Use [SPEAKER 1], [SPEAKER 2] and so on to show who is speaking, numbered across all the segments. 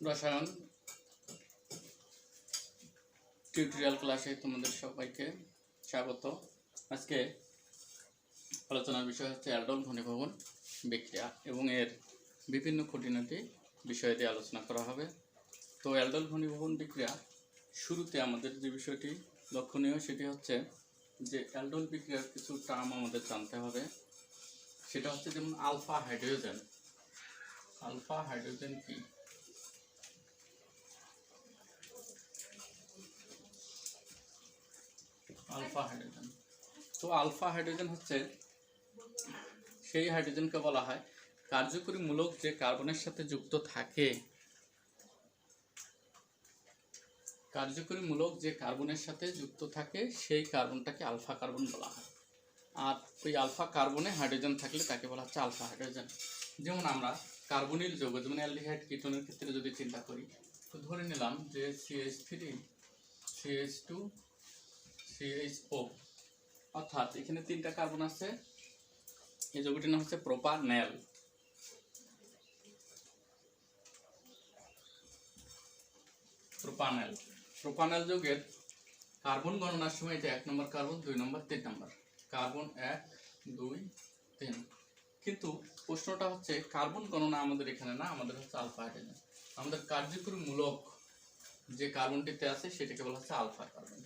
[SPEAKER 1] রসায়ন টিউটোরিয়াল ক্লাসে তোমাদের সবাইকে স্বাগত। আজকে আলোচনার বিষয় হচ্ছে অ্যালডোল ঘনীভবন বিক্রিয়া এবং এর বিভিন্ন খুঁটিনাটি বিষয় দিয়ে আলোচনা করা হবে। তো অ্যালডোল ঘনীভবন বিক্রিয়া শুরুতে আমাদের যে বিষয়টি লক্ষণীয় সেটি হচ্ছে যে অ্যালডোল বিক্রিয়ার কিছু টার্ম আমাদের জানতে হবে। সেটা হচ্ছে যেমন আলফা হাইড্রোজেন। আলফা হাইড্রোজেন কি? Alpha hydrogen. তো আলফা হাইড্রোজেন হচ্ছে সেই হাইড্রোজেনকে বলা হয় কার্যকরী মূলক যে কার্বনের সাথে যুক্ত থাকে। কার্যকরী মূলক যে কার্বনের সাথে যুক্ত থাকে সেই কার্বনটাকে আলফা কার্বন বলা হয়। আর ওই আলফা কার্বনে হাইড্রোজেন থাকলে তাকে বলা হচ্ছে আলফা হাইড্রোজেন। যেমন আমরা কার্বনিল যৌগ যেমন অ্যালডিহাইড কিটোনের ক্ষেত্রে যদি চিন্তা করি, তো ধরে নিলাম যে CH3 CH2 CHO, অর্থাৎ এখানে তিনটা কার্বন আছে। এই যৌগটির নাম হচ্ছে প্রোপানেল। প্রোপানেল যৌগের কার্বন গণনার সময় এটা 1 নম্বর কার্বন, 2 নম্বর, 3 নম্বর কার্বন, 1 2 3। কিন্তু প্রশ্নটা হচ্ছে কার্বন গণনা আমাদের এখানে না, আমাদের হচ্ছে আলফা হাইড্রোজেন। আমাদের কার্যকরী মূলক যে কার্বনটিতে আছে সেটাকে বলা হচ্ছে আলফা কার্বন।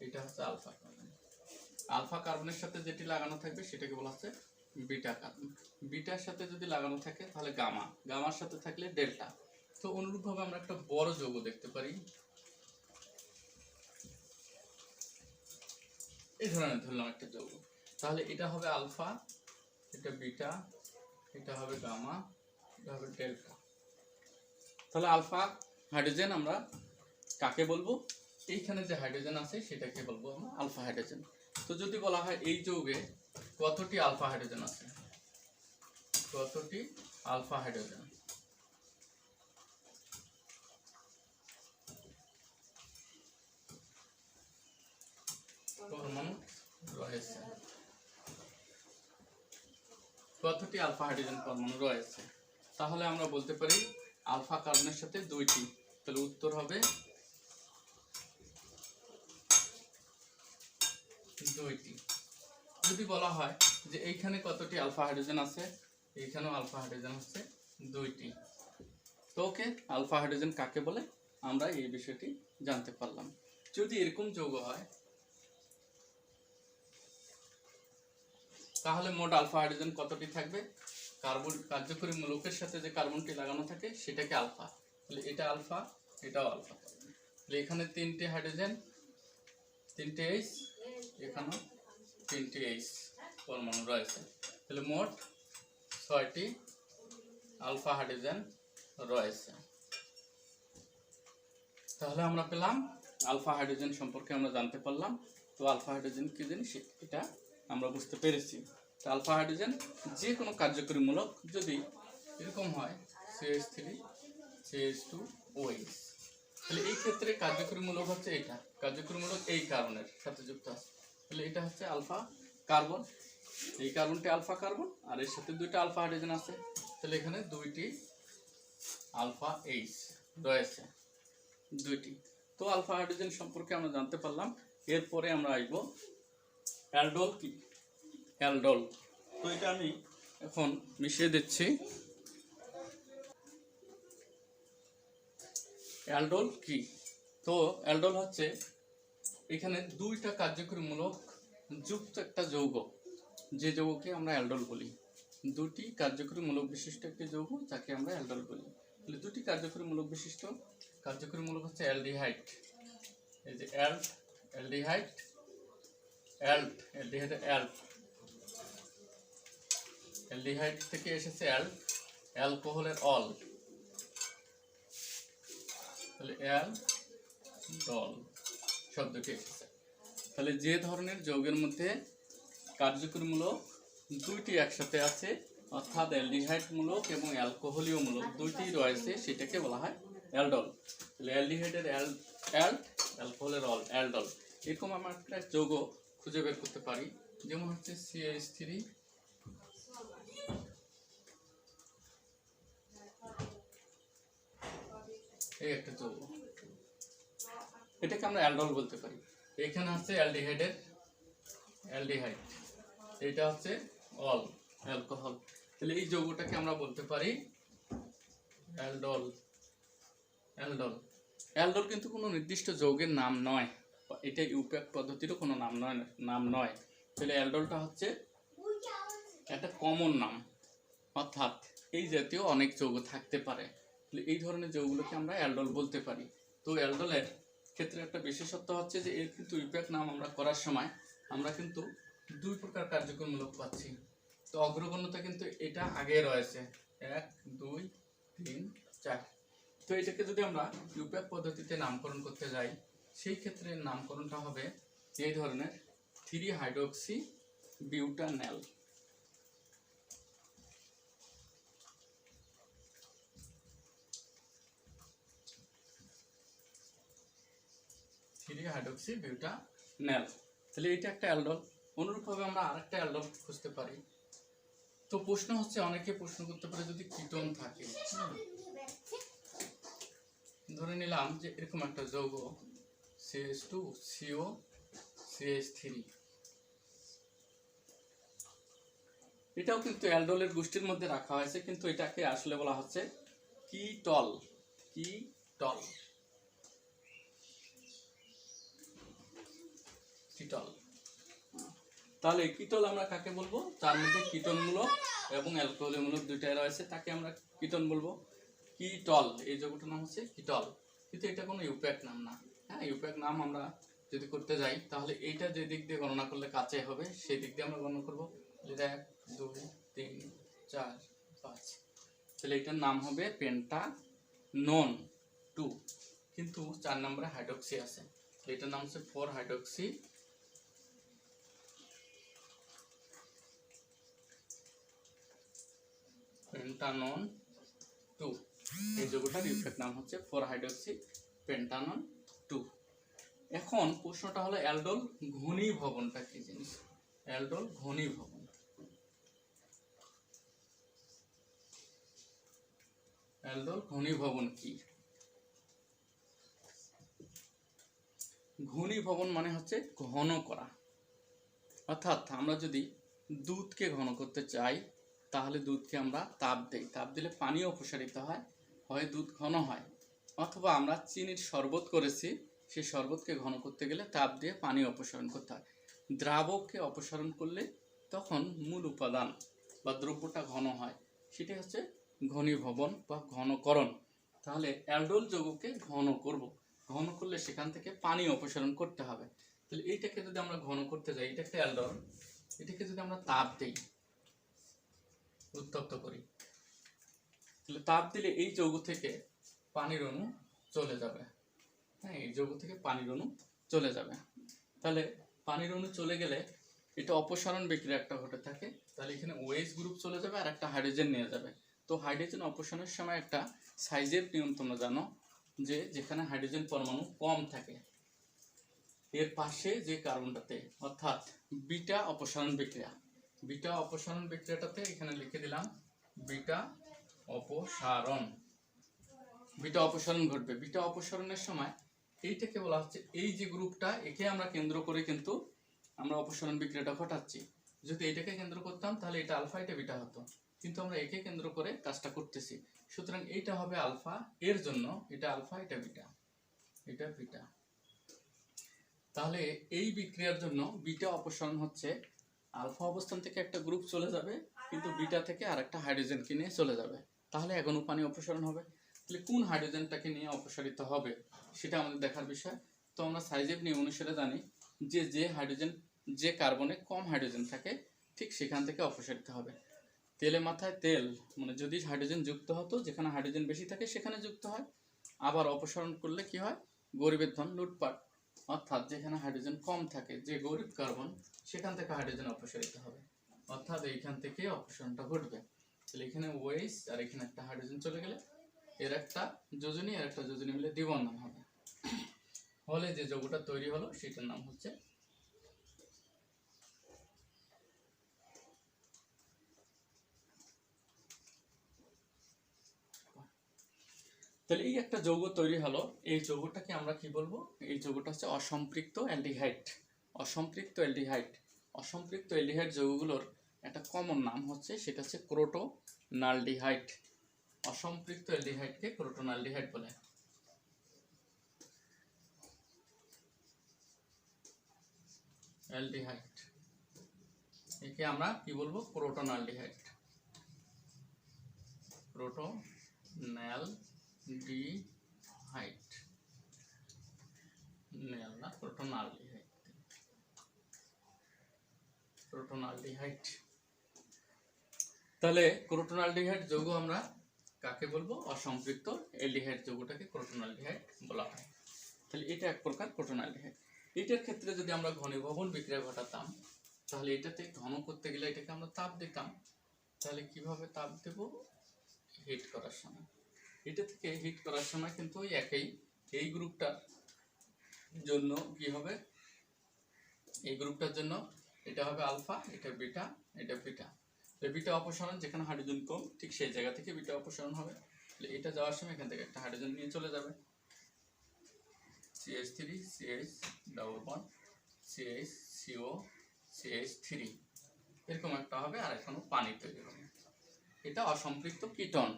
[SPEAKER 1] এটা হচ্ছে আলফা কার্বন। আলফা কার্বনের সাথে যেটি লাগানো থাকবে সেটাকে বলা হচ্ছে বিটা কার্বন। বিটার সাথে যদি লাগানো থাকে তাহলে গামা, গামার সাথে থাকলে ডেল্টা। তো অনুরূপভাবে আমরা একটা বড় যৌগ দেখতে পারি, এই ধরনের ধরলাম একটা যৌগ। তাহলে এটা হবে আলফা, এটা বিটা, এটা হবে গামা, এটা হবে ডেল্টা। তাহলে আলফা হাইড্রোজেন আমরা কাকে বলবো? এইখানে যে হাইড্রোজেন আছে সেটাকে বলবো আমরা আলফা হাইড্রোজেন। তো যদি বলা হয় এই যৌগে কতটি আলফা হাইড্রোজেন আছে, কতটি আলফা হাইড্রোজেন, পরমাণু রয়েছে, কতটি আলফা হাইড্রোজেন পরমাণু রয়েছে? তাহলে আমরা বলতে পারি আলফা কার্বনের সাথে 2টি। তাহলে উত্তর হবে 2টি। যদি বলা হয় যে এইখানে কতটি আলফা হাইড্রোজেন আছে, এইখানেও আলফা হাইড্রোজেন হচ্ছে 2টি। তো ওকে, আলফা হাইড্রোজেন কাকে বলে আমরা এই বিষয়টি জানতে পারলাম। যদি এরকম যৌগ হয় তাহলে মোট আলফা হাইড্রোজেন কতটি থাকবে? কার্বন কার্যকরী মূলকের সাথে যে কার্বনটি লাগানো থাকে সেটাকে আলফা। তাহলে এটা আলফা, এটাও আলফা। তাহলে এখানে 3টে হাইড্রোজেন, 3টে H, এখানেও 3টে H পরমাণু রয়েছে। তাহলে মোট 6টি আলফা হাইড্রোজেন রয়েছে। তাহলে আমরা পেলাম আলফা হাইড্রোজেন সম্পর্কে আমরা জানতে পারলাম। তো আলফা হাইড্রোজেন কি জিনিস এটা আমরা বুঝতে পেরেছি। তো আলফা হাইড্রোজেন যে কোনো কার্যকরী মূলক যদি এরকম হয় CH3 CH2 OH, তাহলে এই ক্ষেত্রে কার্যকরী মূলক হচ্ছে এটা, কার্যকরী মূলক এই কার্বনের সাথে যুক্ত আছে। তাহলে এটা হচ্ছে আলফা কার্বন, এই কার্বনটি আলফা কার্বন আর এর সাথে 2টা আলফা হাইড্রোজেন আছে। তাহলে এখানে 2টি আলফা H রয়েছে, 2টি। তো আলফা হাইড্রোজেন সম্পর্কে আমরা জানতে পারলাম। এরপরে আমরা আসব অ্যালডোল কি? অ্যালডোল। তো এটা আমি এখন মিশিয়ে দিচ্ছি। অ্যালডোল কি? তো অ্যালডোল হচ্ছে এখানে 2টা কার্যকরী মূলক যুক্ত একটা যৌগ, যে যৌগকে আমরা অ্যালডোল বলি। 2টি কার্যকরী মূলক বিশিষ্ট একটি যৌগ যাকে আমরা অ্যালডোল বলি। তাহলে 2টি কার্যকরী মূলক বিশিষ্ট কার্যকরী মূলক হচ্ছে অ্যালডিহাইড। এই যে অ্যালডিহাইড, অ্যালডিহাইডের অ্যালডিহাইড থেকে এসেছে অ্যালকোহলের অল, তাহলে অ্যালডল শব্দটি এসেছে। তাহলে যে ধরনের যৌগের মধ্যে কার্যকরী মূলক 2টি একসাথে আছে, অর্থাৎ অ্যালডিহাইড মূলক এবং অ্যালকোহলীয় মূলক 2টি রয়েছে, সেটাকে বলা হয় অ্যালডল। তাহলে অ্যালডিহাইডের অ্যালকোহলের অল, অ্যালডল। এরকম আমরা একটা যৌগ খুঁজে বের করতে পারি, যেমন হচ্ছে CH3 CH2 এই একটা যৌগ, এটাকে আমরা অ্যালডোল বলতে পারি। এখানে হচ্ছে অ্যালডিহাইডের অ্যালডিহাইড, এটা হচ্ছে অল অ্যালকোহল, তাহলে এই যৌগটাকে আমরা বলতে পারি অ্যালডোল। অ্যালডোল অ্যালডোল কিন্তু কোনো নির্দিষ্ট যৌগের নাম নয়, এটা ইউপ্যাক পদ্ধতিরও কোনো নাম নয়। তাহলে অ্যালডোলটা হচ্ছে একটা কমন নাম, অর্থাৎ এই জাতীয় অনেক যৌগ থাকতে পারে, এই ধরনের যৌগগুলোকে আমরা অ্যালডোল বলতে পারি। তো অ্যালডোলের ক্ষেত্রে একটা বিশেষত্ব হচ্ছে যে এর কিন্তু ইউপ্যাক নাম আমরা করার সময় আমরা কিন্তু দুই প্রকার কার্যক্রমমূলক পাচ্ছি। তো অগ্রগণ্যতা কিন্তু এটা আগে রয়েছে 1 2 3 4। তো এটাকে যদি আমরা ইউপ্যাক পদ্ধতিতে নামকরণ করতে যাই, সেই ক্ষেত্রে নামকরণটা হবে এই ধরনের 3 হাইড্রোক্সি বিউটানেল। 3 হাইড্রোক্সি বিউটানেল, তাহলে এটা একটা অ্যালডোল। অনুরূপভাবে আমরা আরেকটা অ্যালডোল খুঁজতে পারি। তো প্রশ্ন হচ্ছে, অনেকে প্রশ্ন করতে পারে যদি কিটোন থাকে, ধরে নিলাম যে এরকম একটা যৌগ CH2 CO CH3, এটাও কিন্তু অ্যালডোলের গোষ্ঠীর মধ্যে রাখা হয়েছে, কিন্তু এটাকে আসলে বলা হচ্ছে কিটল। কিটল কিটল তাহলে কিটল আমরা কাকে বলবো? তার মধ্যে কিটোনমূলক এবং অ্যালকোহলমূলক দুইটাই রয়েছে, তাকে আমরা কিটোন বলবো। কিটল, এই যৌগটার নাম হচ্ছে কিটল, কিন্তু এটা কোনো ইউপ্যাক নাম না। হ্যাঁ, ইউপ্যাক নাম আমরা যদি করতে যাই তাহলে এইটা যে দিক দিয়ে গণনা করলে কাছে হবে সেই দিক দিয়ে আমরা গণনা করবো। 1 2 3 4 5, তাহলে এটার নাম হবে পেন্টানন 2, কিন্তু 4 নম্বরে হাইড্রোক্সি আছে, এটার নাম হচ্ছে 4 হাইড্রোক্সি পেন্টানন 2। এই যৌগটার ইউপ্যাক নাম হচ্ছে 4 হাইড্রোক্সি পেন্টানন 2। এখন প্রশ্নটা হলো অ্যালডোল ঘনীভবনটা কি জিনিস? অ্যালডোল ঘনীভবন, অ্যালডোল ঘনীভবন কি? ঘনীভবন মানে হচ্ছে ঘন করা, অর্থাৎ আমরা যদি দুধকে ঘন করতে চাই তাহলে দুধকে আমরা তাপ দেই, তাপ দিলে পানি অপসারিত হয়, হয় দুধ ঘন হয়। অথবা আমরা চিনির শরবত করেছি, সেই শরবতকে ঘন করতে গেলে তাপ দিয়ে পানি অপসারণ করতে হয়। দ্রাবককে অপসারণ করলে তখন মূল উপাদান বা দ্রব্যটা ঘন হয়, সেটাই হচ্ছে ঘনীভবন বা ঘনকরণ। তাহলে অ্যালডোল যৌগকে ঘন করব, ঘন করলে সেখান থেকে পানি অপসারণ করতে হবে। তাহলে এইটাকে যদি আমরা ঘন করতে যাই, এটা একটা অ্যালডোল, এটাকে যদি আমরা তাপ দেই, উত্তপ্ত করি, তাহলে তাপ দিলে এই যৌগ থেকে পানির অণু চলে যাবে। হ্যাঁ, এই যৌগ থেকে পানির অণু চলে যাবে। তাহলে পানির অণু চলে গেলে এটা অপসারণ বিক্রিয়া একটা ঘটে থাকে, তাহলে এখানে OH গ্রুপ চলে যাবে আর একটা হাইড্রোজেন নিয়ে যাবে। তো হাইড্রোজেন অপসারণের সময় একটা সাইজের নিয়ম তোমরা জানো, যে যেখানে হাইড্রোজেন পরমাণু কম থাকে এর পাশে যে কার্বনটাতে, অর্থাৎ বিটা অপসারণ বিক্রিয়া, বিটা অপসারণ বিক্রিয়াটাতে এখানে লিখে দিলাম বিটা অপসারণ, বিটা অপসারণ ঘটবে। বিটা অপসারণের সময় এইটাকে বলা হচ্ছে, এই যে গ্রুপটা একে আমরা কেন্দ্র করে কিন্তু আমরা অপসারণ বিক্রিয়াটা ঘটাচ্ছি। যদি এটাকে কেন্দ্র করতাম তাহলে এটা আলফা এটা বিটা হতো, কিন্তু আমরা একে কেন্দ্র করে কাজটা করতেছি, সুতরাং এইটা হবে আলফা, এর জন্য এটা আলফা এটা বিটা, এটা বিটা। তাহলে এই বিক্রিয়ার জন্য বিটা অপসারণ হচ্ছে আলফা অবস্থান থেকে একটা গ্রুপ চলে যাবে, কিন্তু বিটা থেকে আরেকটা হাইড্রোজেনকে নিয়ে চলে যাবে, তাহলে এখনো পানি অপসারণ হবে। তাহলে কোন হাইড্রোজেনটাকে নিয়ে অপসারিত হবে সেটা আমাদের দেখার বিষয়। তো আমরা সাইজের নিয়ম অনুসারে জানি যে যে হাইড্রোজেন, যে কার্বনে কম হাইড্রোজেন থাকে ঠিক সেখান থেকে অপসারিত হবে। তেলে মাথায় তেল, মানে যদি হাইড্রোজেন যুক্ত হতো, যেখানে হাইড্রোজেন বেশি থাকে সেখানে যুক্ত হয়। আবার অপসারণ করলে কি হয়? গরিবের ধন লুটপাট, অর্থাৎ যেখানে হাইড্রোজেন কম থাকে, যে গরিব কার্বন, সেখান থেকে হাইড্রোজেন অপসারিত হবে, অর্থাৎ এইখান থেকে অপসারণটা ঘটবে। তাহলে এখানে OH আর এখানে একটা হাইড্রোজেন চলে গেলে এর একটা যোজনী আর একটা যোজনী মিলে দ্বিবন্ধন হবে, হলে যে যৌগটা তৈরি হলো সেটার নাম হচ্ছে তাহলে এই একটা যৌগ তৈরি হলো, এই যৌগটাকে আমরা কি বলবো? এই যৌগটা হচ্ছে অসম্পৃক্ত অ্যালডিহাইড। অসম্পৃক্ত অ্যালডিহাইড, অসম্পৃক্ত অ্যালডিহাইড যৌগগুলোর একটা কমন নাম হচ্ছে, সেটা হচ্ছে ক্রোটোনালডিহাইড। অসম্পৃক্ত অ্যালডিহাইডকে ক্রোটোনালডিহাইড বলে। অ্যালডিহাইড, একে আমরা কি বলবো? ক্রোটোনালডিহাইড। ক্রোটোনালডিহাইড, নেল না, ক্রোটোনালডিহাইড। ক্রোটোনালডিহাইড। তাহলে ক্রোটোনালডিহাইড যৌগ আমরা কাকে বলবো? অসম্পৃক্ত অ্যালডিহাইড যৌগটাকে ক্রোটোনালডিহাইড বলা হয়। তাহলে এটা এক প্রকার ক্রোটোনালডিহাইড। এটার ক্ষেত্রে যদি আমরা ঘনীভবন বিক্রিয়া ঘটাতাম, তাহলে এটাতে ঘন করতে গেলে এটাকে আমরা তাপ দিতাম। তাহলে কিভাবে তাপ দেব? হিট করার সময়। এটা থেকে হিট করার সময় কিন্তু ওই একই, এই গ্রুপটার জন্য কি হবে? এই গ্রুপটার জন্য এটা হবে আলফা, এটা বিটা, এটা বিটা। বিটা অপসারণ, যেখানে হাইড্রোজেন কম ঠিক সেই জায়গা থেকে বিটা অপসারণ হবে। এটা যাওয়ার সময় এখান থেকে একটা হাইড্রোজেন নিয়ে চলে যাবে, CH3 CH double bond CH CO CH3, এরকম একটা হবে, আর এখানে পানি তৈরি হবে। এটা অসম্পৃক্ত কিটন।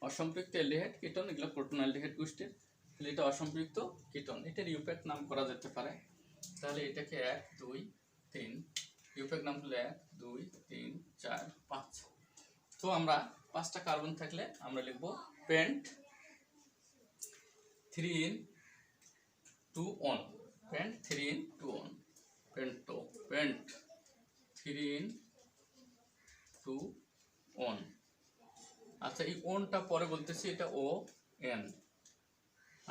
[SPEAKER 1] অসম্পৃক্ত অ্যালডিহাইড কিটন, এগুলো ক্রোটোনালডিহাইড গোষ্ঠীর। তাহলে এটা অসম্পৃক্ত কিটন, এটার ইউপ্যাক নাম করা যেতে পারে। তাহলে এটাকে 1 2 3, ইউপ্যাক নাম হলো 1 2 3 4 5। তো আমরা 5টা কার্বন থাকলে আমরা লিখব pent 3 in 2 on, pent 3 in 2 on, পেন্টো, পেন্ট 3 in 2 on। আচ্ছা, এই ওনটা পরে বলতেছি, এটা ও এন,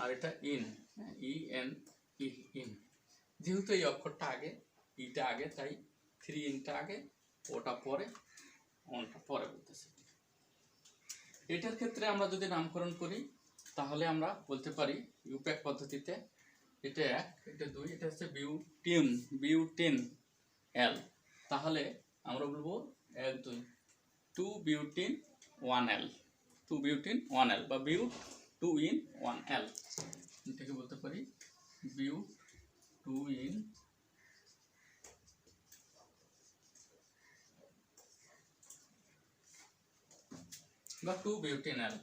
[SPEAKER 1] আর এটা ইন, ই এন, ইন। যেহেতু এই অক্ষরটা আগে, ইটা আগে, তাই 3 ইনটা আগে, ওটা পরে, ওনটা পরে বলতেছি। এটার ক্ষেত্রে আমরা যদি নামকরণ করি, তাহলে আমরা বলতে পারি ইউপ্যাক পদ্ধতিতে এটা 1, এটা 2, এটা হচ্ছে বিউটিন, বিউটিন এল। তাহলে আমরা বলবো 1 2, 2 বিউটিন 1L, 2 বিউটিন 1L, বা বিউট 2 in 1L, এটাকে বলতে পারি বিউট 2 in বা 2 বিউটিন L।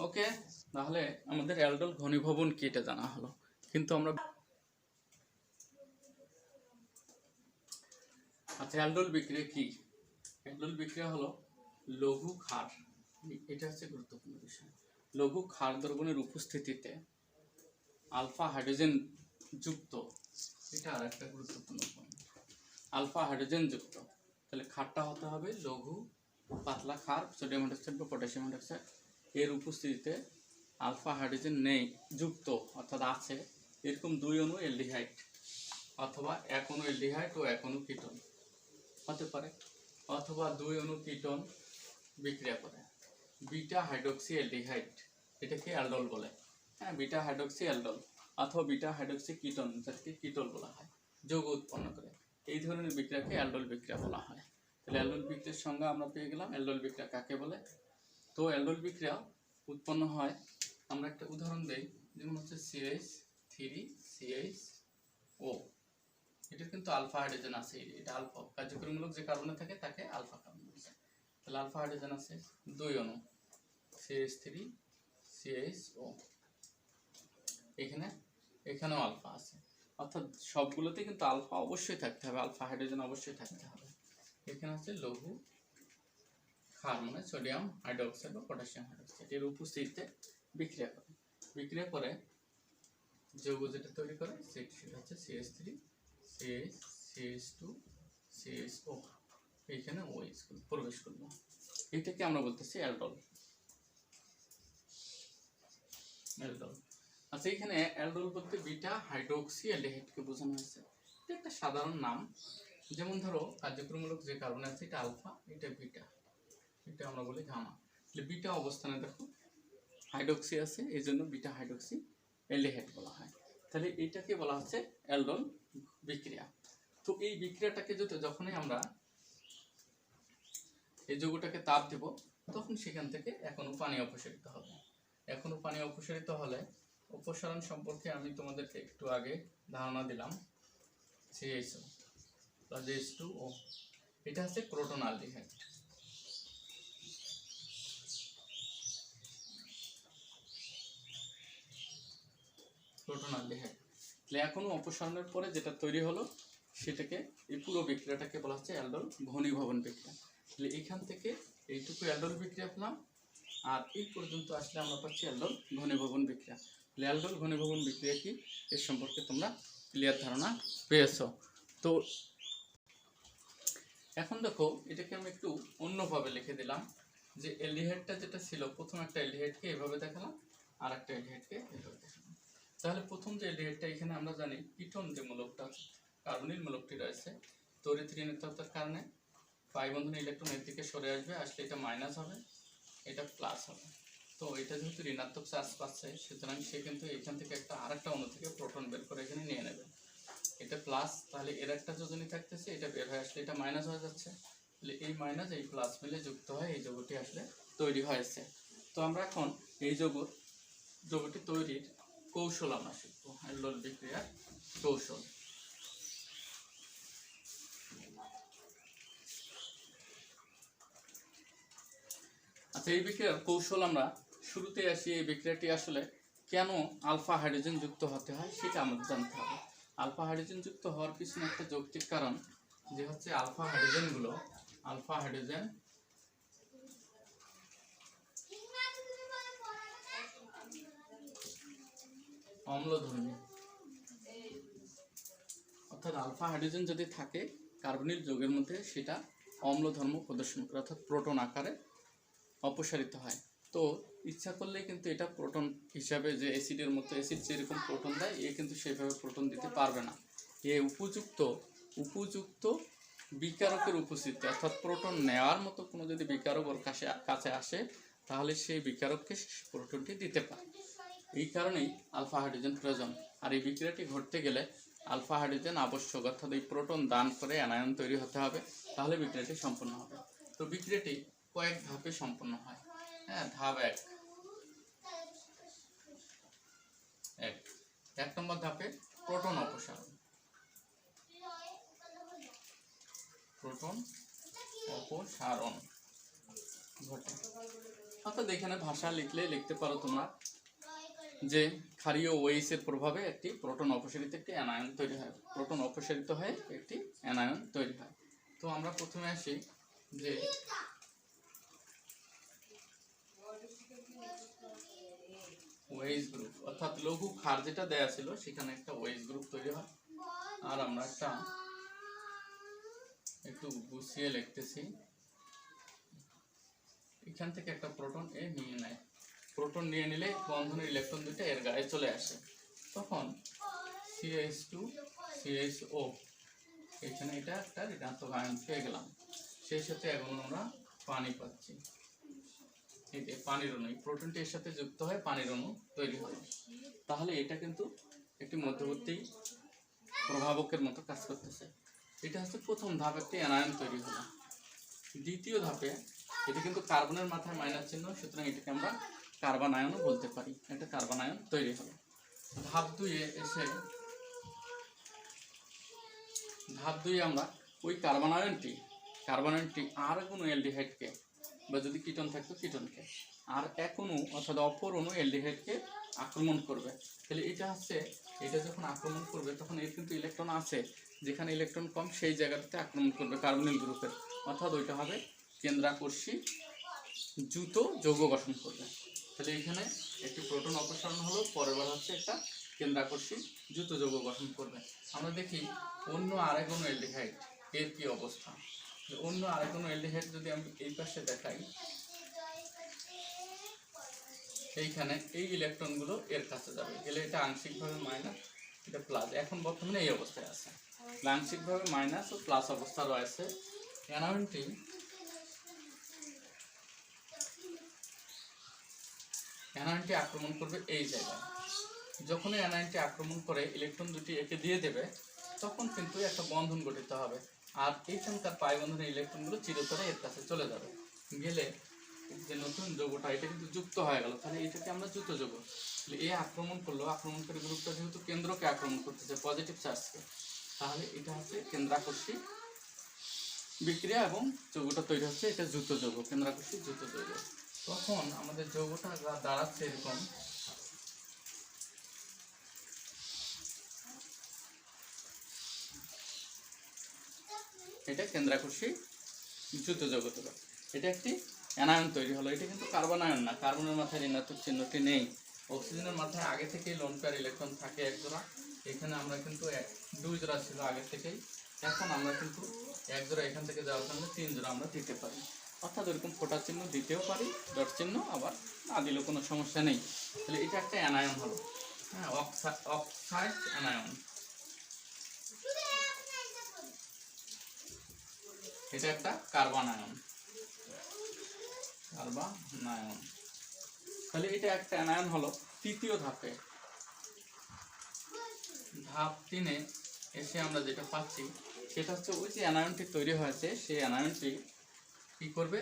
[SPEAKER 1] ওকে, তাহলে আমাদের অ্যালডোল ঘনীভবন কি এটা জানা হলো। কিন্তু আমরা আচ্ছা, অ্যালডোল বিক্রিয়া কি? অ্যালডোল বিক্রিয়া হলো লঘু ক্ষার, এটা হচ্ছে গুরুত্বপূর্ণ বিষয়। লঘু ক্ষার দ্রবণের উপস্থিতিতে আলফা হাইড্রোজেন যুক্ত, এটা আর একটা গুরুত্বপূর্ণ পয়েন্ট, আলফা হাইড্রোজেন যুক্ত। তাহলে ক্ষারটা হতে হবে লঘু পাতলা ক্ষার, সোডিয়াম হাইড্রোক্সাইড বা পটাশিয়াম হাইড্রোক্সাইড, এর উপস্থিতিতে আলফা হাইড্রোজেন নেই যুক্ত, অর্থাৎ আছে এরকম 2 অণু অ্যালডিহাইড, অথবা 1 অণু অ্যালডিহাইড ও 1 অণু কিটোন হতে পারে, অথবা 2 অণু কিটোন বিক্রিয়া করে বিটা হাইড্রোক্সি অ্যালডিহাইড, এটাকে অ্যালডোল বলে। হ্যাঁ, বিটা হাইড্রোক্সি অ্যালডোল অথবা বিটা হাইড্রোক্সি কিটোন, যাকে কিটোল বলা হয়, যৌগ উৎপন্ন করে। এই ধরনের বিক্রিয়াকে অ্যালডোল বিক্রিয়া বলা হয়। তাহলে অ্যালডোল বিক্রিয়ার সংজ্ঞা আমরা পেয়ে গেলাম। অ্যালডোল বিক্রিয়া কাকে বলে? তো অ্যালডোল বিক্রিয়া উৎপন্ন হয়, আমরা একটা উদাহরণ দেই, যেমন হচ্ছে CH3CHO, এটা কিন্তু আলফা হাইড্রোজেন আছে, এটা আলফা কার্যকরীমূলক যে কার্বনে থাকে তাকে আলফা কার্বন বলে। তাহলে আলফা হাইড্রোজেন আছে 2 অণু, CH3CHO, এখানেও আলফা আছে, অর্থাৎ সবগুলোতে কিন্তু আলফা অবশ্যই থাকতে হবে, আলফা হাইড্রোজেন অবশ্যই থাকতে হবে। এখানে আছে লঘু ক্ষার, মানে সোডিয়াম হাইড্রোক্সাইড বা পটাশিয়াম হাইড্রোক্সাইড, এর উপস্থিতিতে বিক্রিয়া করে। বিক্রিয়া করে যৌগ যেটা তৈরি করে সেটা হচ্ছে CH3 CH2 CHO, এইখানে ও প্রবেশ করলো, এটাকে আমরা বলতেছি অ্যালডোল। অ্যালডোল। আচ্ছা, এখানে অ্যালডোল বলতে বিটা হাইড্রোক্সি অ্যালডিহাইডকে বোঝানো হয়েছে। এটা একটা সাধারণ নাম। যেমন ধরো কার্যক্রমমূলক যে কার্বন আছে এটা আলফা, এটা বিটা, এটা আমরা বলি গামা। বিটা অবস্থানে দেখো হাইড্রোক্সি আছে, এই জন্য বিটা হাইড্রোক্সি অ্যালডিহাইড বলা হয়। তাহলে এইটাকে বলা হচ্ছে অ্যালডোল বিক্রিয়া। তো এই বিক্রিয়াটাকে যখনই আমরা এই যৌগটাকে তাপ দেব, তখন সেখান থেকে এখনো পানি অপসারিত হবে। এখনো পানি অপসারিত হলে অপসারণ সম্পর্কে আমি তোমাদেরকে একটু আগে ধারণা দিলাম। CH2 প্লাস H2O, এটা হচ্ছে প্রোটন অ্যালডিহাইড। প্রোটন অ্যালডিহাইড তাহলে এখনো অপসারণের পরে যেটা তৈরি হলো সেটাকে, এই পুরো বিক্রিয়াটাকে বলা হচ্ছে অ্যালডোল ঘনীভবন বিক্রিয়া। তাহলে এখান থেকে এইটুকু অ্যালডোল বিক্রিয়া পেলাম, আর এই পর্যন্ত আসলে আমরা পাচ্ছি অ্যালডোল ঘনীভবন বিক্রিয়া। তাহলে অ্যালডোল ঘনীভবন বিক্রিয়া কি, এর সম্পর্কে তোমরা ক্লিয়ার ধারণা পেয়েছো। তো এখন দেখো, এটাকে আমি একটু অন্যভাবে লিখে দিলাম, যে অ্যালডিহাইডটা যেটা ছিল, প্রথম একটা অ্যালডিহাইডকে এভাবে দেখালাম, আর একটা অ্যালডিহাইডকে এভাবে দেখালাম। তাহলে প্রথম যে অ্যালডিহাইডটা, এখানে আমরা জানি কিটোন যে মূলকটা আছে, কার্বনিল মূলকটি রয়েছে, তড়িৎ ঋণাত্মকতার কারণে পাই বন্ধনে ইলেকট্রন এর দিকে সরে আসবে, আসলে এটা মাইনাস হবে, এটা প্লাস হবে। তো এটা যেহেতু ঋণাত্মক চার্জ পাচ্ছে, সুতরাং সে কিন্তু এখান থেকে একটা আরেকটা অণু থেকে প্রোটন বের করে এখানে নিয়ে নেবে। এটা প্লাস, তাহলে এর একটা যোজনী থাকতেছে, এটা বের হয়ে আসলে এটা মাইনাস হয়ে যাচ্ছে। তাহলে এই মাইনাস এই প্লাস মিলে যুক্ত হয় এই যৌগটি আসলে তৈরি হয়েছে। তো আমরা এখন এই যৌগটি তৈরির কৌশল আমরা শিখবো, অ্যালডোল বিক্রিয়ার কৌশল। আচ্ছা, এই বিক্রিয়ার কৌশল আমরা শুরুতে আসি। এই বিক্রিয়াটি আসলে কেন আলফা হাইড্রোজেন যুক্ত হতে হয় সেটা আমাদের জানতে হবে। আলফা হাইড্রোজেন যুক্ত হওয়ার পিছনে একটা যৌক্তিক কারণ, যে হচ্ছে আলফা হাইড্রোজেন অম্লধর্মী। অর্থাৎ আলফা হাইড্রোজেন যদি থাকে কার্বনিল যৌগের মধ্যে, সেটা অম্লধর্ম প্রদর্শন করে, অর্থাৎ প্রোটন আকারে অপসারিত হয়। তো ইচ্ছা করলে কিন্তু এটা প্রোটন হিসাবে, যে অ্যাসিডের মতো, অ্যাসিড যেরকম প্রোটন দেয়, এ কিন্তু সেভাবে প্রোটন দিতে পারবে না। এ উপযুক্ত বিকারকের উপস্থিতি, অর্থাৎ প্রোটন নেওয়ার মতো কোনো যদি বিকারক ওর কাছে আসে, তাহলে সেই বিকারককে প্রোটনটি দিতে পারে। এই কারণেই আলফা হাইড্রোজেন প্রয়োজন। আর এই বিক্রিয়াটি ঘটতে গেলে আলফা হাইড্রোজেন আবশ্যক, অর্থাৎ এই প্রোটন দান করে অ্যানায়ন তৈরি হতে হবে, তাহলে বিক্রিয়াটি সম্পন্ন হবে। তো বিক্রিয়াটি কয়েক ধাপে সম্পন্ন হয়। হ্যাঁ, ধাপ এক নম্বর ধাপে প্রোটন অপসারণ। ঘটে। অর্থাৎ এখানে ভাষা লিখতে পারো তোমরা, যে ক্ষারীয় OH এর প্রভাবে একটি প্রোটন অপসারিত একটি অ্যানায়ন তৈরি হয়, প্রোটন অপসারিত হয়ে একটি অ্যানায়ন তৈরি হয়। তো আমরা প্রথমে আসি যে OH গ্রুপ, অর্থাৎ লঘু ক্ষার যেটা দেয়া ছিল সেখানে একটা OH গ্রুপ তৈরি হয়। আর আমরা একটু গুছিয়ে লিখতেছি, এখান থেকে একটা প্রোটন এ নিয়ে নেয়। প্রোটন নিয়ে নিলে বন্ধনের ইলেকট্রন দুটো এর গায়ে চলে আসে, তখন CH2 CHO, এখানে এটা একটা ঋণাত্মক আয়ন পেয়ে গেলাম। সেই সাথে এখন আমরা পানি পাচ্ছি, এই যে পানির অণু, এই প্রোটনটি এর সাথে যুক্ত হয়, পানির অণু তৈরি হয়। তাহলে এটা কিন্তু একটি মধ্যবর্তী প্রভাবকের মতো কাজ করতেছে। এটা হচ্ছে প্রথম ধাপ, একটি অ্যানায়ন তৈরি হলো। দ্বিতীয় ধাপে এটা কিন্তু কার্বনের মাথায় মাইনাস চিহ্ন, সুতরাং এটাকে আমরা কার্বন আয়নও বলতে পারি, একটা কার্বন আয়ন তৈরি হলো। ধাপ দুইয়ে আমরা ওই কার্বন আয়নটি আর কোনো অ্যালডিহাইডকে, বা যদি কিটোন থাকতো কিটোনকে, আর এক অণু অর্থাৎ অপর অণু অ্যালডিহাইডকে আক্রমণ করবে। তাহলে এটা যখন আক্রমণ করবে, তখন এর কিন্তু ইলেকট্রন আছে, যেখানে ইলেকট্রন কম সেই জায়গাটাতে আক্রমণ করবে কার্বনিল গ্রুপের, অর্থাৎ ওইটা হবে কেন্দ্রাকর্ষী দ্রুত যৌগ গঠন করবে। তাহলে এখানে একটি প্রোটন অপসারণ হলো, পরের বার হচ্ছে একটা কেন্দ্রাকর্ষী দ্রুত যৌগ গঠন করবে। আমরা দেখি অন্য আরেক অণু অ্যালডিহাইড এর কি অবস্থা। অন্য আরেক অণু অ্যালডিহাইড যদি আমি এই পাশে দেখাই, এইখানে এই ইলেকট্রনগুলো এর কাছে যাবে, গেলে এটা আংশিকভাবে মাইনাস, এটা প্লাস। এখন বর্তমানে এই অবস্থায় আছে, আংশিকভাবে মাইনাস ও প্লাস অবস্থা রয়েছে। অ্যানায়নটি আক্রমণ করবে এই জায়গায়। যখন অ্যানায়নটি আক্রমণ করে ইলেকট্রন দুটি একে দিয়ে দেবে, তখন কিন্তু একটা বন্ধন গঠিত হবে, আর এইখানকার পাই বন্ধনের ইলেকট্রনগুলো চিরতরে এর কাছে চলে যাবে। গেলে যে নতুন যৌগটা এটা কিন্তু যুক্ত হয়ে গেল, তাহলে এটাকে আমরা যুক্ত যৌগ। তাহলে এ আক্রমণ করলো, আক্রমণকারী গ্রুপটা যেহেতু কেন্দ্রকে আক্রমণ করতেছে, পজিটিভ চার্জকে, তাহলে এটা হচ্ছে কেন্দ্রাকর্ষী বিক্রিয়া এবং যৌগটা তৈরি হচ্ছে, এটা যুক্ত যৌগ, কেন্দ্রাকর্ষী যুক্ত যৌগ। তখন আমাদের যৌগটা দাঁড়াচ্ছে এরকম, এটা কেন্দ্রাকর্ষী যুক্ত যৌগ তৈরি। এটা একটি অ্যানায়ন তৈরি হলো। এটা কিন্তু কার্বন আয়ন না, কার্বনের মাথায় ঋণাত্মক চিহ্নটি নেই। অক্সিজেনের মাথায় আগে থেকেই লোন পেয়ার ইলেকট্রন থাকে এক জোড়া, এখানে আমরা কিন্তু দুই জোড়া ছিল আগে থেকেই, এখন আমরা কিন্তু এক জোড়া এখান থেকে যাওয়ার কারণে 3 জোড়া আমরা দিতে পারি। অর্থাৎ এরকম ফোটা চিহ্ন দিতেও পারি, ডট চিহ্ন, আবার না দিলেও কোনো সমস্যা নেই। তাহলে এটা একটা অ্যানায়ন হলো, হ্যাঁ, অক্সাইড অ্যানায়ন। এটা একটা কার্বন আয়ন, কার্বনায়ন। তাহলে এটা একটা অ্যানায়ন হলো। তৃতীয় ধাপে, ধাপ 3-এ এসে আমরা যেটা পাচ্ছি সেটা হচ্ছে ওই যে অ্যানায়নটি তৈরি হয়েছে, সেই অ্যানায়নটি কি করবে,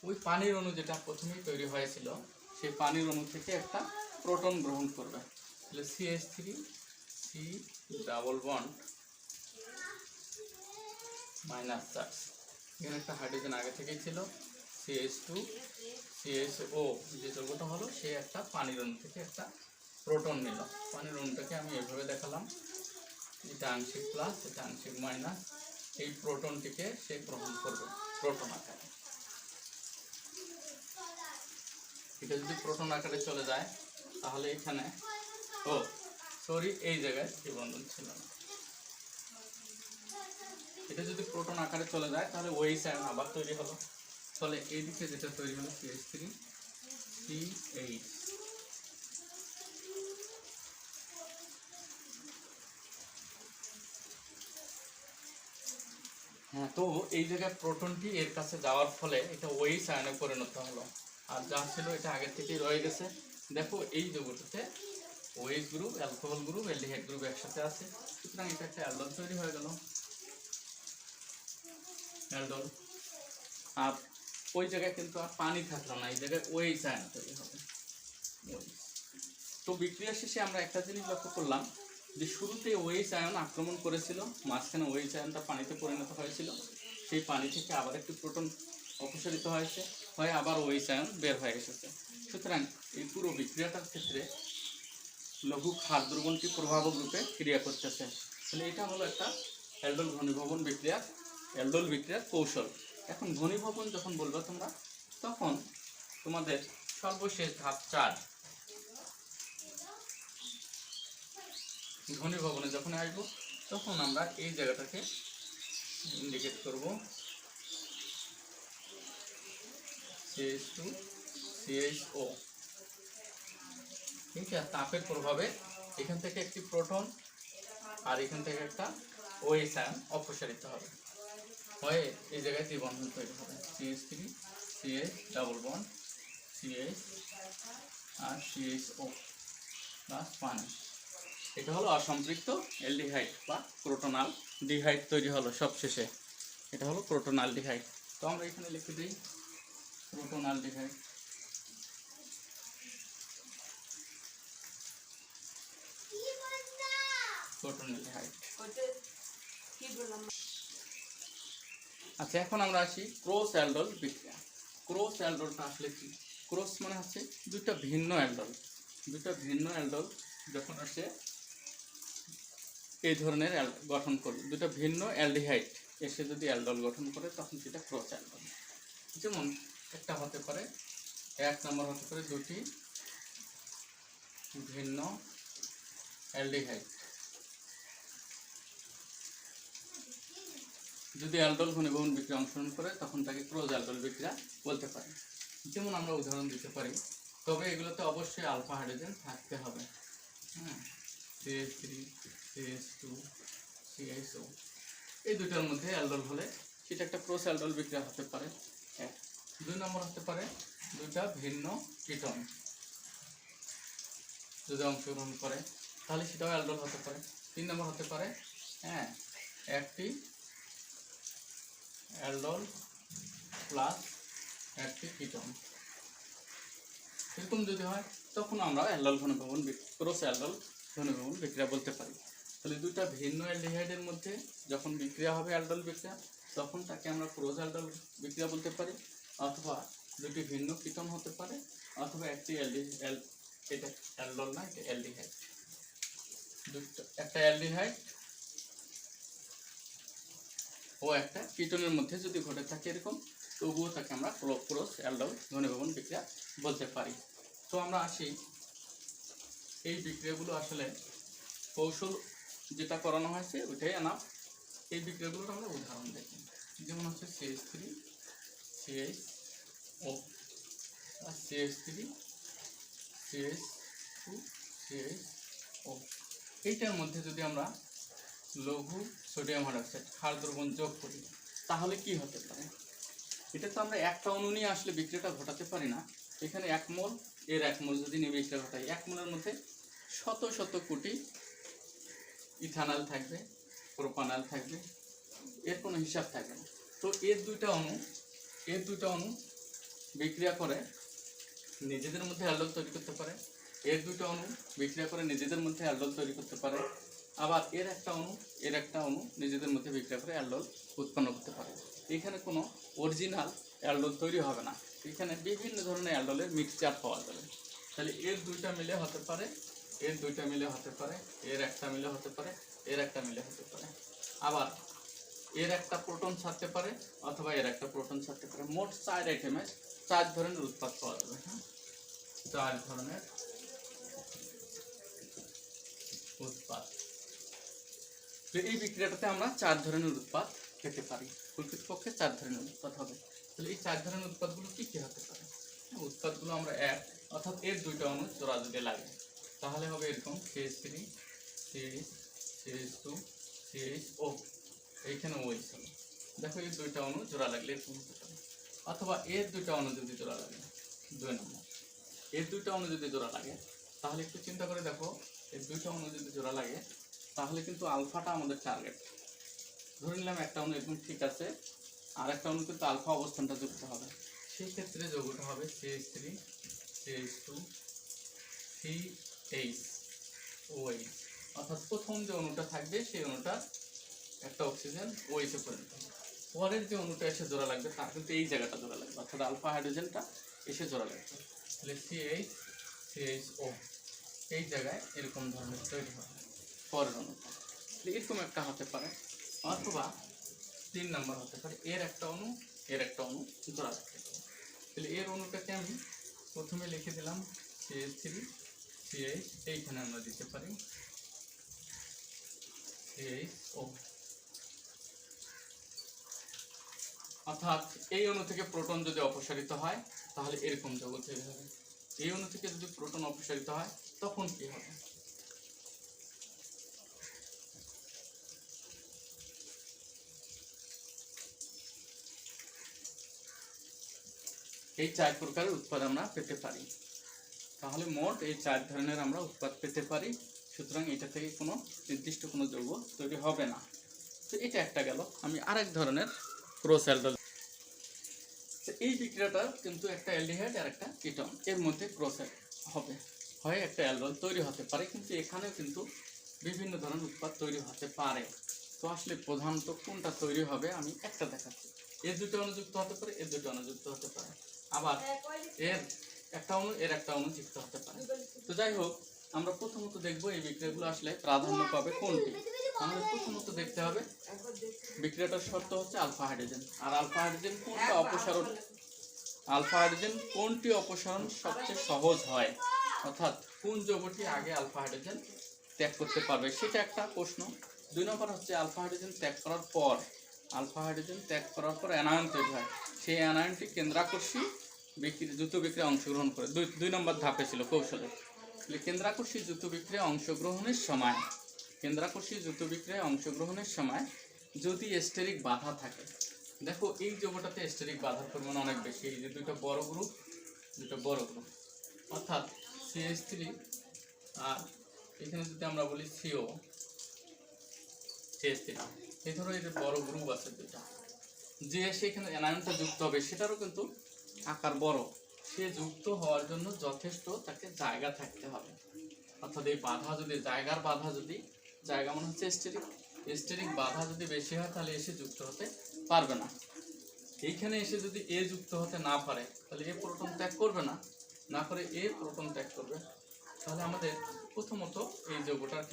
[SPEAKER 1] ওই পানির অণু যেটা প্রথমেই তৈরি হয়েছিল সেই পানির অণু থেকে একটা প্রোটন গ্রহণ করবে। তাহলে CH3 C double bond minus charge, এখানে একটা হাইড্রোজেন আগে থেকেই ছিল, CH2 CHO যে যৌগটা হলো, সে একটা পানির অণু থেকে একটা প্রোটন নিল। পানির অণুটাকে আমি এভাবে দেখালাম, এটা আংশিক প্লাস, এটা আংশিক মাইনাস। এই প্রোটনটিকে সে গ্রহণ করবে প্রোটন আকারে। এটা যদি প্রোটন আকারে চলে যায় তাহলে এখানে এই জায়গায় এই বন্ধন ছিল না। এটা যদি প্রোটন আকারে চলে যায় তাহলে OH আয়ন আবার তৈরি হলো। তাহলে এইদিকে যেটা তৈরি হলো CH3 CH, হ্যাঁ। তো এই জায়গায় প্রোটনটি এর কাছে যাওয়ার ফলে এটা OH আয়নে পরিণত হলো, আর যা ছিল এটা আগে থেকেই রয়ে গেছে। দেখো এই যৌগটাতে OH group, alcohol group, aldehyde group একসাথে আছে, সুতরাং এটা একটা অ্যালডোল তৈরি হয়ে গেল, অ্যালডোল। আর ওই জায়গায় কিন্তু আর পানি থাকলো না, এই জায়গায় OH আয়ন তৈরি হবে। তো বিক্রিয়া শেষে আমরা একটা জিনিস লক্ষ্য করলাম যে শুরুতে OH আয়ন আক্রমণ করেছিল, মাঝখানে OH আয়নটা পানিতে পরিণত হয়েছিল, সেই পানি থেকে আবার একটি প্রোটন অপসারিত হয়েছে, হয়ে আবার OH আয়ন বের হয়ে এসেছে। সুতরাং এই পুরো বিক্রিয়াটার ক্ষেত্রে লঘু ক্ষার দ্রবণটি প্রভাবক রূপে ক্রিয়া করতেছে। তাহলে এটা হলো একটা অ্যালডোল ঘনীভবন বিক্রিয়া, অ্যালডোল বিক্রিয়ার কৌশল। এখন ঘনীভবন যখন বলবে তোমরা, তখন তোমাদের সর্বশেষ ধাপ 4, ঘনীভবনে যখন আসবো তখন আমরা এই জায়গাটাকে ইন্ডিকেট করব, CH2 CHO। এটা তাপের প্রভাবে এখান থেকে একটি প্রোটন আর এখান থেকে একটা OH আয়ন অপসারিত হবে, হয়ে এই জায়গায় দ্বিবন্ধন তৈরি হবে, CH3 CH double bond CH আর CHO প্লাস পানি। এটা হলো অসম্পৃক্ত অ্যালডিহাইড বা ক্রোটোনাল ডিহাইড তৈরি হলো সবশেষে, এটা হলো ক্রোটোনাল ডিহাইড। তো আমরা এখানে লিখে দিই ক্রোটোনাল ডিহাইড। আচ্ছা, এখন আমরা আসি ক্রস অ্যালডোল বিক্রিয়া। ক্রস অ্যালডোলটা আসলে কি? ক্রস মানে হচ্ছে দুইটা ভিন্ন অ্যালডোল, যখন আসে এই ধরনের গঠন করবে, দুটো ভিন্ন অ্যালডিহাইড এসে যদি অ্যালডোল গঠন করে তখন সেটা ক্রস অ্যালডোল। যেমন একটা হতে পারে, 1 নম্বর হতে পারে দুটি ভিন্ন অ্যালডিহাইড, যদি অ্যালডোল ঘনীভবন বিক্রিয়া অংশগ্রহণ করে তখন তাকে ক্রস অ্যালডোল বিক্রিয়া বলতে পারি। যেমন আমরা উদাহরণ দিতে পারি, তবে এগুলোতে অবশ্যই আলফা হাইড্রোজেন থাকতে হবে, হ্যাঁ, CH3 CH2 CHO, এই দুটার মধ্যে অ্যালডোল হলে সেটা একটা ক্রস অ্যালডোল বিক্রিয়া হতে পারে। 2 নম্বর হতে পারে দুইটা ভিন্ন কিটোন যদি অংশগ্রহণ করে তাহলে সেটাও অ্যালডোল হতে পারে। 3 নম্বর হতে পারে, হ্যাঁ, একটি অ্যালডোল প্লাস একটি কিটোন, এরকম যদি হয় তখন আমরা অ্যালডল ঘনীভবন ক্রস অ্যালডল ঘনীভবন বিক্রিয়া বলতে পারি। তাহলে দুইটা ভিন্ন অ্যালডিহাইডের মধ্যে যখন বিক্রিয়া হবে অ্যালডল বিক্রিয়া, তখন তাকে আমরা ক্রস অ্যালডল বিক্রিয়া বলতে পারি। অথবা দুটি ভিন্ন কীটন হতে পারে, অথবা একটি এটা অ্যালডল না, এটা অ্যালডিহাইড, একটা অ্যালডিহাইড ও একটা কীটনের মধ্যে যদি ঘটে থাকে এরকম, তবুও তাকে আমরা ক্রস অ্যালডল ঘনীভবন বিক্রিয়া বলতে পারি। তো আমরা আসি, এই বিক্রিয়াগুলো আসলে কৌশল যেটা করানো হয়েছে ওইটাই আনা। এই বিক্রিয়াগুলোর আমরা উদাহরণ দেখি, যেমন হচ্ছে CH3 CHO আর CH3 CH2 CHO। এইটার মধ্যে যদি আমরা লঘু সোডিয়াম হাইড্রোক্সাইড ক্ষার দ্রবণ যোগ করি তাহলে কি হতে পারে? এটা তো আমরা একটা অণু নিয়ে আসলে বিক্রিয়াটা ঘটাতে পারি না। এখানে 1 মোল এর 1 মোল যদি নিয়ে বিক্রিয়া ঘটাই, 1 মোলের মধ্যে শত শত কোটি ইথানল থাকবে, প্রোপানল থাকবে, এর কোনো হিসাব থাকবে না। তো এর দুইটা অণু বিক্রিয়া করে নিজেদের মধ্যে অ্যালডল তৈরি করতে পারে, এর দুইটা অণু বিক্রিয়া করে নিজেদের মধ্যে অ্যালডল তৈরি করতে পারে, আবার এর একটা অণু নিজেদের মধ্যে বিক্রিয়া করে অ্যালডল উৎপন্ন করতে পারে। এখানে কোনো অরিজিনাল অ্যালডল তৈরি হবে না, এখানে বিভিন্ন ধরনের অ্যালডলের মিক্সচার পাওয়া যাবে। তাহলে এর দুইটা মিলে হতে পারে, এর দুইটা মিলে হতে পারে, এর একটা মিলে হতে পারে, এর একটা মিলে হতে পারে, আবার এর একটা প্রোটন ছাড়তে পারে, অথবা এর একটা প্রোটন ছাড়তে পারে। মোট 4 আইটেমে 4 ধরনের উৎপাদ পাওয়া যাবে। হ্যাঁ, 4 ধরনের উৎপাদ। তো এই বিক্রিয়াটাতে আমরা 4 ধরনের উৎপাদ পেতে পারি, প্রকৃতপক্ষে 4 ধরনের উৎপাদ হবে। তাহলে এই 4 ধরনের উৎপাদগুলো কি কি হতে পারে? উৎপাদগুলো আমরা এক, অর্থাৎ এর দুইটা অণু জোড়া যদি লাগে তাহলে হবে এরকম CH3 CH2 CHO, এইখানে OH হলো। দেখো এর দুইটা অণু জোড়া লাগলে এরকম হতে পারে। অথবা এর দুইটা অণু যদি জোড়া লাগে, 2 নম্বর, এর দুইটা অণু যদি জোড়া লাগে তাহলে একটু চিন্তা করে দেখো, এর দুইটা অণু যদি জোড়া লাগে তাহলে কিন্তু আলফাটা আমাদের টার্গেট। ধরে নিলাম একটা অণু একদম ঠিক আছে, আর একটা অণু কিন্তু আলফা অবস্থানটা যুক্ত হবে, সেই ক্ষেত্রে যৌগটা হবে CH3 CH2 CHOH। অর্থাৎ প্রথম যে অণুটা থাকবে সেই অণুটা একটা অক্সিজেন OH এ পরিণত হবে। পরের যে অণুটা এসে জোড়া লাগবে তার কিন্তু এই জায়গাটা জোড়া লাগবে, অর্থাৎ আলফা হাইড্রোজেনটা এসে জোড়া লাগবে। তাহলে CH CHO এই জায়গায় এরকম ধরনের তৈরি হবে পরের অণুটা। এরকম একটা হতে পারে। অথবা 3 নম্বর হতে পারে, এর একটা অণু জোড়া লাগতে পারে। তাহলে এর অণুটাকে আমি প্রথমে লিখে দিলাম CH3 CH, এইখানে আমরা দিতে পারি CHO। অর্থাৎ এই অণু থেকে প্রোটন যদি অপসারিত হয় তাহলে এরকম যৌগ তৈরি হবে। এই অণু থেকে যদি প্রোটন অপসারিত হয় তখন কি হবে? এই 4 প্রকারের উৎপাদ আমরা পেতে পারি। তাহলে মোট এই 4 ধরনের আমরা উৎপাদ পেতে পারি। সুতরাং এটা থেকে কোনো নির্দিষ্ট কোনো যৌগ তৈরি হবে না। তো এটা একটা গেল। আমি আরেক ধরনের ক্রস অ্যালডল, এই বিক্রিয়াটা কিন্তু একটা অ্যালডিহাইড আর একটা কিটোন এর মধ্যে ক্রস হবে, হয় একটা অ্যালডল তৈরি হতে পারে, কিন্তু এখানেও কিন্তু বিভিন্ন ধরনের উৎপাদ তৈরি হতে পারে। তো আসলে প্রধানত কোনটা তৈরি হবে আমি একটা দেখাচ্ছি। এর দুটো অনুযুক্ত হতে পারে, এর দুটো অনুযুক্ত হতে পারে, আবার এর একটা অণু যুক্ত হতে পারে। তো যাই হোক, আমরা প্রথমত দেখব এই বিক্রিয়াগুলো আসলে প্রাধান্য পাবে কোনটি। আমাদের প্রথমত দেখতে হবে বিক্রিয়াটার শর্ত হচ্ছে আলফা হাইড্রোজেন, আর আলফা হাইড্রোজেন কোনটি অপসারণ সবচেয়ে সহজ হয়, অর্থাৎ কোন যৌগটি আগে আলফা হাইড্রোজেন ত্যাগ করতে পারবে সেটা একটা প্রশ্ন। 2 নম্বর হচ্ছে আলফা হাইড্রোজেন ত্যাগ করার পর অ্যানায়ন তৈরি হয়, সেই অ্যানায়নটি কেন্দ্রাকর্ষী দ্রুত বিক্রিয়ায় অংশগ্রহণ করে। 2 নম্বর ধাপে ছিল কৌশলে। কেন্দ্রাকর্ষী দ্রুত বিক্রিয়ায় অংশগ্রহণের সময় যদি স্টেরিক বাধা থাকে, দেখো এই যৌগটাতে স্টেরিক বাধার পরিমাণ অনেক বেশি। এই যে দুটো বড় গ্রুপ, অর্থাৎ CH3 আর এখানে যদি আমরা বলি CO CH3, এই ধরো এই যে বড় গ্রুপ আছে দুটা, যে সেখানে অ্যানায়নটা যুক্ত হবে সেটারও কিন্তু আকার বড়, সে যুক্ত হওয়ার জন্য যথেষ্ট তাকে জায়গা থাকতে হবে। অর্থাৎ এই বাধা যদি জায়গার বাধা যদি জায়গা মনে হচ্ছে স্টেরিক বাধা যদি বেশি হয় তাহলে এসে যুক্ত হতে পারবে না। এইখানে এসে যদি এ যুক্ত হতে না পারে তাহলে এ প্রোটন ত্যাগ করবে না করে এ প্রোটন ত্যাগ করবে। তাহলে আমাদের প্রথমত এই যৌগটার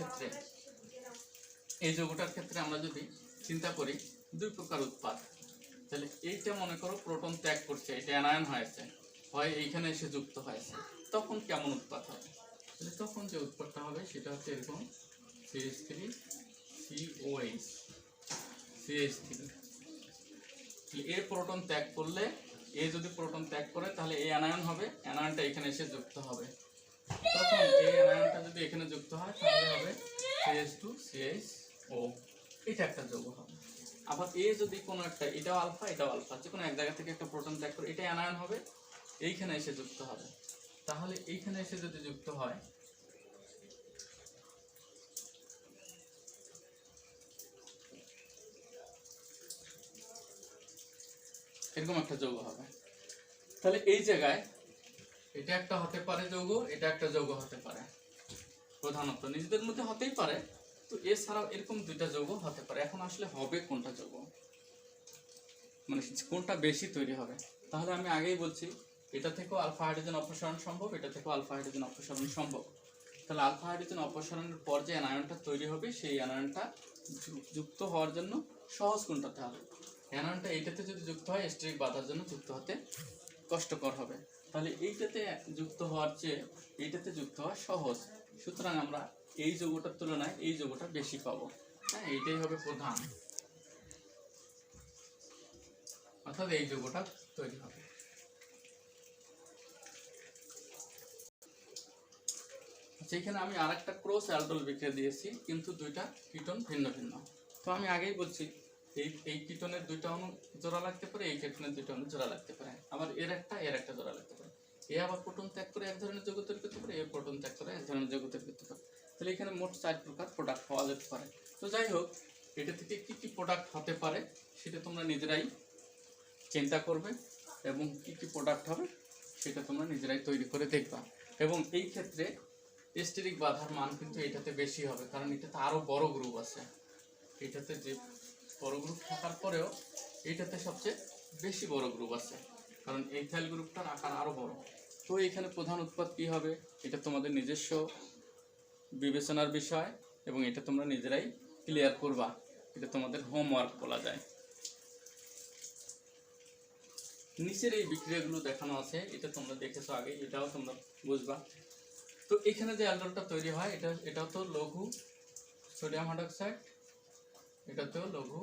[SPEAKER 1] ক্ষেত্রে আমরা যদি চিন্তা করি দুই প্রকার উৎপাদ। তাহলে এইটা মনে করো প্রোটন ত্যাগ করছে, এটা অ্যানায়ন হয়েছে, হয় এইখানে এসে যুক্ত হয়েছে, তখন কেমন উৎপাদ হবে? তাহলে তখন যে উৎপাদটা হবে সেটা হচ্ছে এরকম CH3 COH CH3। এ প্রোটন ত্যাগ করলে এ যদি প্রোটন ত্যাগ করে তাহলে এই অ্যানায়ন হবে, অ্যানায়নটা এখানে এসে যুক্ত হবে। তখন এই অ্যানায়নটা যদি এখানে যুক্ত হয় তাহলে হবে CH2CHO, এটা একটা যৌগ হবে। আবার এ যদি কোনো একটা, এটাও আলফা যে কোনো এক জায়গা থেকে একটা প্রোটন ত্যাগ করে এটা অ্যানায়ন হবে, এইখানে এসে যুক্ত হবে। তাহলে এইখানে এসে যদি যুক্ত হয় এরকম একটা যৌগ হবে। তাহলে এই জায়গায় এটা একটা হতে পারে যৌগ, এটা একটা যৌগ হতে পারে, প্রধানত নিজেদের মধ্যে হতেই পারে, তো এছাড়াও এরকম দুইটা যৌগ হতে পারে। এখন আসলে হবে কোনটা যৌগ, মানে কোনটা বেশি তৈরি হবে? তাহলে আমি আগেই বলছি এটা থেকেও আলফা হাইড্রোজেন অপসারণ সম্ভব, এটা থেকেও আলফা হাইড্রোজেন অপসারণ সম্ভব। তাহলে আলফা হাইড্রোজেন অপসারণের পর যে অ্যানায়নটা তৈরি হবে সেই অ্যানায়নটা যুক্ত হওয়ার জন্য সহজ কোনটাতে হবে? অ্যানায়নটা এইটাতে যদি যুক্ত হয় স্টেরিক বাধার জন্য যুক্ত হতে কষ্টকর হবে। তাহলে এইটাতে যুক্ত হওয়ার চেয়ে এইটাতে যুক্ত হওয়া সহজ, সুতরাং আমরা এই যৌগটার তুলনায় এই যৌগটা বেশি পাবো। হ্যাঁ, এইটাই হবে প্রধান, অর্থাৎ এই যৌগটা তৈরি হবে। যেখানে আমি আরেকটা ক্রস অ্যালডোল বিক্রিয়া দিয়েছি, কিন্তু দুইটা কিটোন ভিন্ন ভিন্ন। তো আমি আগেই বলছি এই কিটোনের দুইটা অণু জোড়া লাগতে পারে, এই কিটোনের দুইটা অণু জোড়া লাগতে পারে, আবার এর একটা জোড়া লাগতে পারে। এ আবার প্রোটন ত্যাগ করে এক ধরনের যৌগ তৈরি করতে পারে, এ প্রোটন ত্যাগ করে এক ধরনের যৌগ তৈরি করতে পারে। তাহলে এখানে মোট 4 প্রকার প্রোডাক্ট পাওয়া যেতে পারে। তো যাই হোক, এটা থেকে কি কি প্রোডাক্ট হতে পারে সেটা তোমরা নিজেরাই চিন্তা করবে, এবং কি কি প্রোডাক্ট হবে সেটা তোমরা নিজেরাই তৈরি করে দেখবা। এবং এই ক্ষেত্রে স্টেরিক বাধার মান কিন্তু এটাতে বেশি হবে, কারণ এটাতে আরো বড় গ্রুপ আছে। এটাতে যে বড় গ্রুপ থাকার পরেও এইটাতে সবচেয়ে বেশি বড় গ্রুপ আছে, কারণ এইথাইল গ্রুপটার আকার আরো বড়। তো এখানে প্রধান উৎপাদ কি হবে এটা তোমাদের নিজস্ব বিবেচনার বিষয়, এবং এটা তোমরা নিজেরাই ক্লিয়ার করবা। এটা তোমাদের হোমওয়ার্ক বলা যায়। নিচের এই বিক্রিয়াগুলো দেখানো আছে, এটা তোমরা দেখেছো আগে, এটাও তোমরা বুঝবা। তো এখানে যে অ্যালডোলটা তৈরি হয় এটাও তো লঘু সোডিয়াম হাইড্রোক্সাইড, এটাতেও লঘু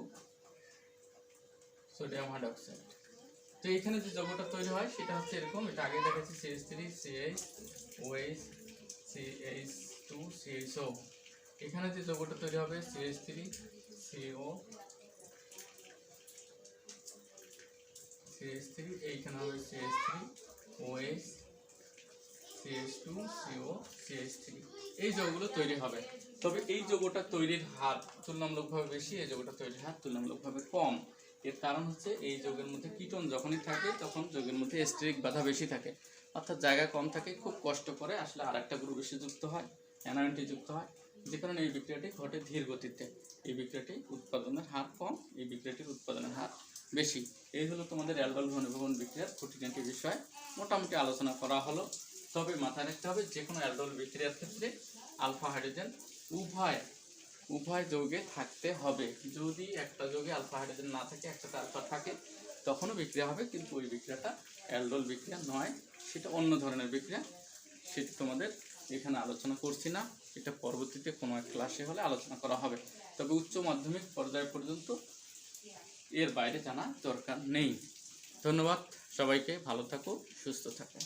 [SPEAKER 1] সোডিয়াম হাইড্রোক্সাইড। তো এখানে যে যৌগটা তৈরি হয় সেটা হচ্ছে এরকম, এটা আগে দেখাচ্ছি CH3 CH CH2 CHO। এখানে যে যৌগটা তৈরি হবে CH3 CO CH3, এইখানে হবে CH3 OH CH2 CO CH3, এই যৌগগুলো তৈরি হবে। তবে এই যৌগটা তৈরির হার তুলনামূলকভাবে বেশি, এই যৌগটা তৈরির হার তুলনামূলকভাবে কম। এর কারণ হচ্ছে এই যৌগের মধ্যে কিটোন যখনই থাকে তখন যৌগের মধ্যে স্টেরিক বাধা বেশি থাকে, অর্থাৎ জায়গা কম থাকে, খুব কষ্ট করে আসলে আরেকটা গ্রুপ এসে যুক্ত হয়, অ্যানায়নটি যুক্ত হয়, যে কারণে এই বিক্রিয়াটি ঘটে ধীর গতিতে। এই বিক্রিয়াটি উৎপাদনের হার কম, এই বিক্রিয়াটির উৎপাদনের হার বেশি। এই হলো তোমাদের অ্যালডোল ঘনীভবন বিক্রিয়ার খুঁটিনাটি বিষয়, মোটামুটি আলোচনা করা হলো। তবে মাথায় রাখতে হবে যে কোনো অ্যালডোল বিক্রিয়ার ক্ষেত্রে আলফা হাইড্রোজেন উভয় যৌগে থাকতে হবে। যদি একটা যৌগে আলফা হাইড্রোজেন না থাকে, একটাতে আলফা থাকে, তখনও বিক্রিয়া হবে, কিন্তু ওই বিক্রিয়াটা অ্যালডোল বিক্রিয়া নয়, সেটা অন্য ধরনের বিক্রিয়া। সেটা তোমাদের এখানে আলোচনা করছি না, এটা পরবর্তীতে কোনো এক ক্লাসে হলে আলোচনা করা হবে। তবে উচ্চ মাধ্যমিক পর্যায় পর্যন্ত এর বাইরে জানা দরকার নেই। ধন্যবাদ সবাইকে, ভালো থাকো, সুস্থ থাকো।